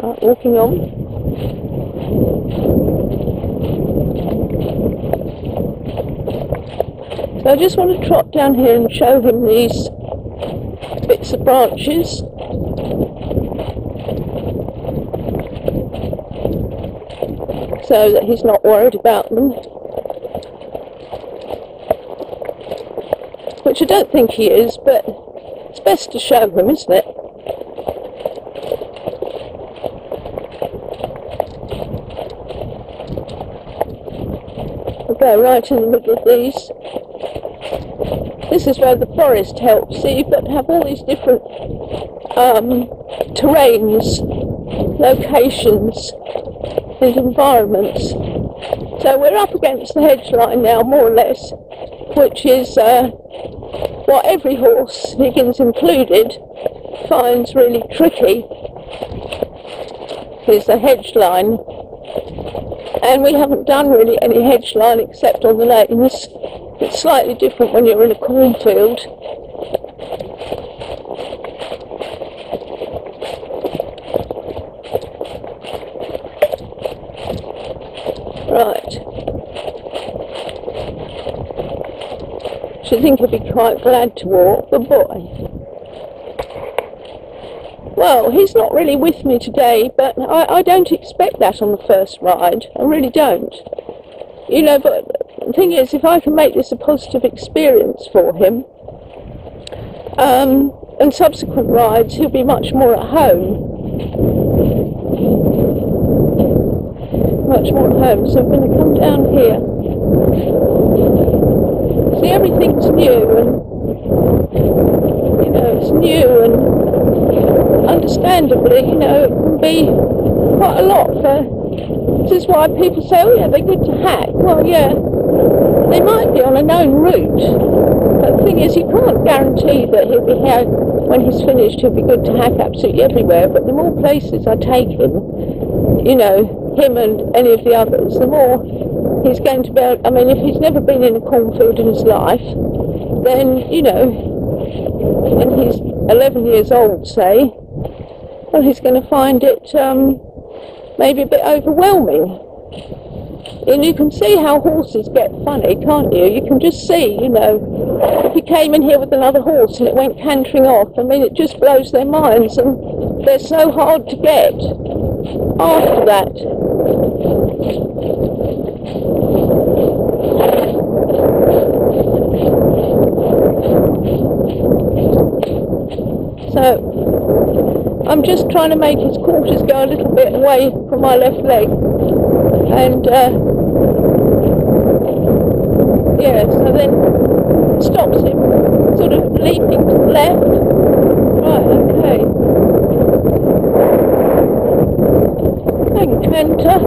Right, walking on. So I just want to trot down here and show him these bits of branches. So that he's not worried about them. Which I don't think he is, but it's best to show him, isn't it? I'll go right in the middle of these. This is where the forest helps. See, you've got to have all these different terrains, locations, and environments. So we're up against the hedge line now, more or less, which is what every horse, Higgins included, finds really tricky, is the hedge line. And we haven't done really any hedge line except on the lanes. It's slightly different when you're in a cornfield. Right. Should think he'd be quite glad to walk, the boy. Well, he's not really with me today, but I don't expect that on the first ride. I really don't. You know, but the thing is, if I can make this a positive experience for him, and subsequent rides, he'll be much more at home. Much more at home. So I'm going to come down here. See, everything's new, and, you know, it's new, and understandably, you know, it can be quite a lot for, this is why people say, oh yeah, they're good to hack. Well, yeah, they might be on a known route, but the thing is, you can't guarantee that he'll be here, when he's finished, he'll be good to hack absolutely everywhere, but the more places I take him, you know, him and any of the others, the more he's going to be able, I mean, if he's never been in a cornfield in his life, then, you know, and he's 11 years old, say, well, he's going to find it maybe a bit overwhelming. And you can see how horses get funny, can't you? You can just see, you know, if he came in here with another horse and it went cantering off, I mean, it just blows their minds, and they're so hard to get after that. So I'm just trying to make his quarters go a little bit away from my left leg, and yeah, so then stops him sort of leaping to the left. Right, okay. Thank Canter.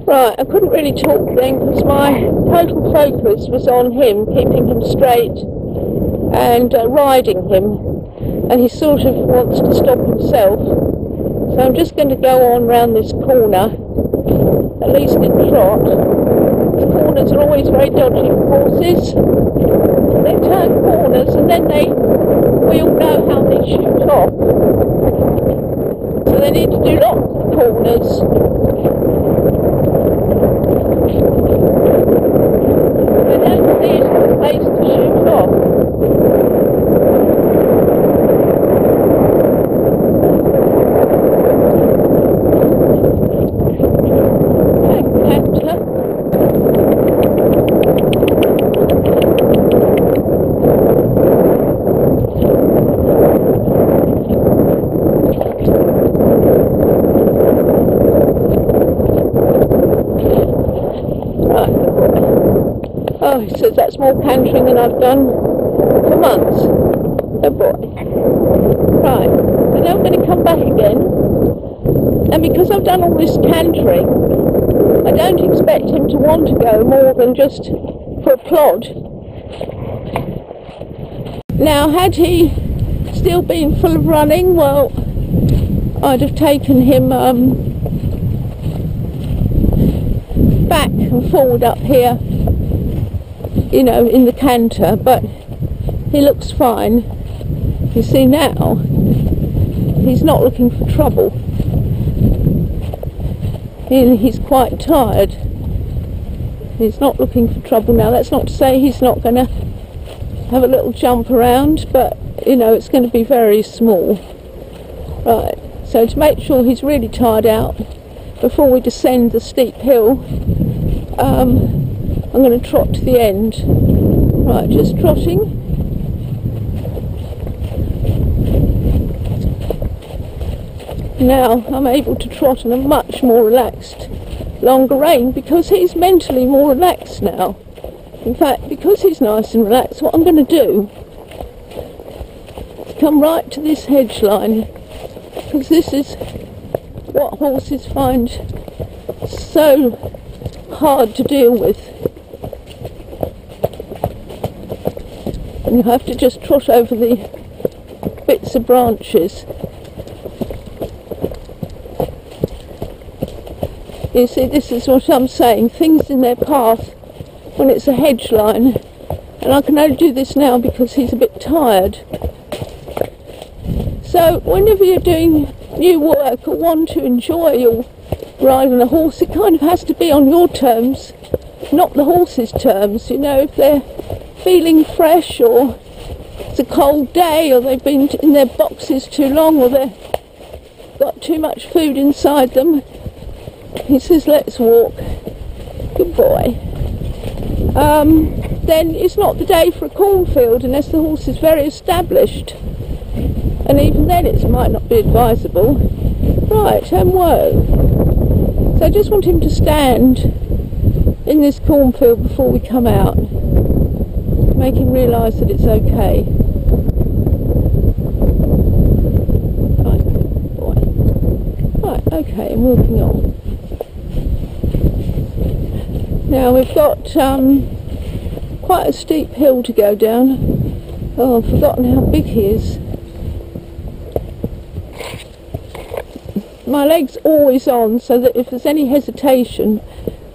Right, I couldn't really talk then because my total focus was on him, keeping him straight and riding him, and he sort of wants to stop himself. So I'm just going to go on round this corner, at least in trot. The corners are always very dodgy for horses. They turn corners and then we all know how they shoot off. So they need to do lots of corners. They don't see a place to shoot off. Oh, he says that's more cantering than I've done for months. Oh boy. Right, so now I'm going to come back again, and because I've done all this cantering, I don't expect him to want to go more than just for a plod. Now, had he still been full of running, well, I'd have taken him back and forward up here, you know, in the canter, but he looks fine. You see now, he's not looking for trouble. He's quite tired. He's not looking for trouble now. That's not to say he's not going to have a little jump around, but, you know, it's going to be very small. Right, so to make sure he's really tired out, before we descend the steep hill, I'm going to trot to the end. Right, just trotting. Now I'm able to trot on a much more relaxed, longer rein because he's mentally more relaxed now. In fact, because he's nice and relaxed, what I'm going to do is come right to this hedge line, because this is what horses find so hard to deal with. And you have to just trot over the bits of branches. You see, this is what I'm saying, things in their path when it's a hedge line, and I can only do this now because he's a bit tired. So whenever you're doing new work or want to enjoy your ride on a horse, it kind of has to be on your terms, not the horse's terms. You know, if they're feeling fresh, or it's a cold day, or they've been in their boxes too long, or they've got too much food inside them, he says, let's walk. Good boy. Then it's not the day for a cornfield unless the horse is very established, and even then it might not be advisable. Right, and whoa. So I just want him to stand in this cornfield before we come out, make him realise that it's okay. Right, good boy. Right, okay, I'm walking on. Now we've got quite a steep hill to go down. Oh, I've forgotten how big he is. My leg's always on, so that if there's any hesitation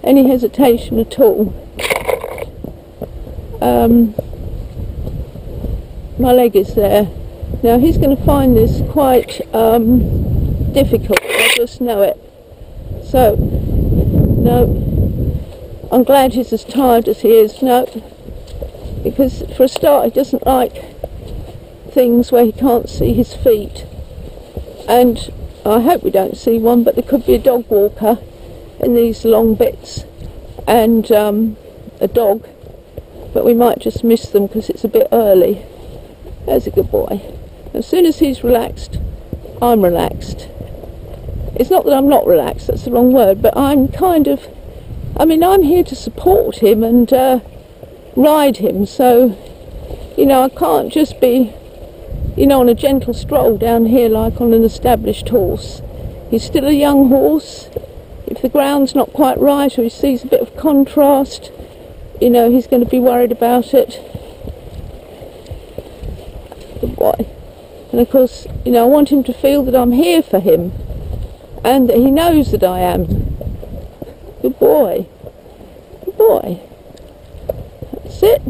at all, my leg is there. Now he's going to find this quite difficult, I just know it. So, no. I'm glad he's as tired as he is. No, because for a start he doesn't like things where he can't see his feet, and I hope we don't see one, but there could be a dog walker in these long bits, and a dog, but we might just miss them because it's a bit early. There's a good boy. As soon as he's relaxed, I'm relaxed. It's not that I'm not relaxed, that's the wrong word, but I'm kind of, I'm here to support him and ride him, so, you know, I can't just be, you know, on a gentle stroll down here like on an established horse. He's still a young horse. If the ground's not quite right, or he sees a bit of contrast, you know, he's going to be worried about it. Good boy. And of course, you know, I want him to feel that I'm here for him, and that he knows that I am. Good boy. Good boy. That's it.